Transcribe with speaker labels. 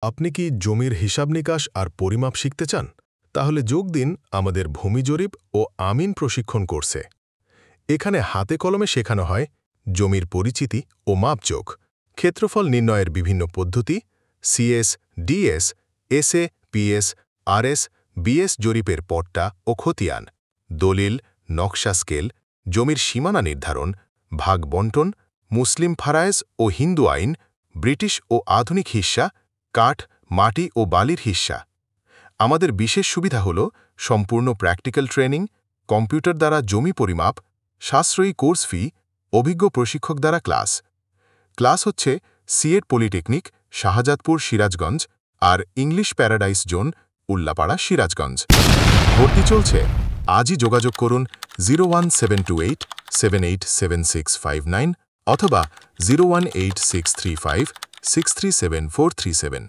Speaker 1: আপনি কি জমির হিসাব নিকাশ আর পরিমাপ শিখতে চান? তাহলে যোগ দিন আমাদের ভূমি জরিপ ও আমিন প্রশিক্ষণ কোর্সে। এখানে হাতে কলমে শেখানো হয় জমির পরিচিতি ও মাপজোক, ক্ষেত্রফল নির্ণয়ের বিভিন্ন পদ্ধতি, CS, DS, SA, PS, RS, BS জরিপের পট্টা ও খতিয়ান, দলিল, নকশা স্কেল, জমির সীমানা নির্ধারণ, ভাগ বন্টন, মুসলিম ফারায়েজ ও হিন্দু আইন, ব্রিটিশ ও আধুনিক হিস্সা, কাঠ, মাটি ও বালির হিস্সা। আমাদের বিশেষ সুবিধা হল সম্পূর্ণ প্র্যাকটিক্যাল ট্রেনিং, কম্পিউটার দ্বারা জমি পরিমাপ, সাশ্রয়ী কোর্স ফি, অভিজ্ঞ প্রশিক্ষক দ্বারা ক্লাস হচ্ছে সিএট পলিটেকনিক, শাহজাদপুর, সিরাজগঞ্জ আর English paradise zone, Ullapara, Sirajganj. ভর্তি চলছে। আজই যোগাযোগ করুন 01728787659 অথবা 0186356374437।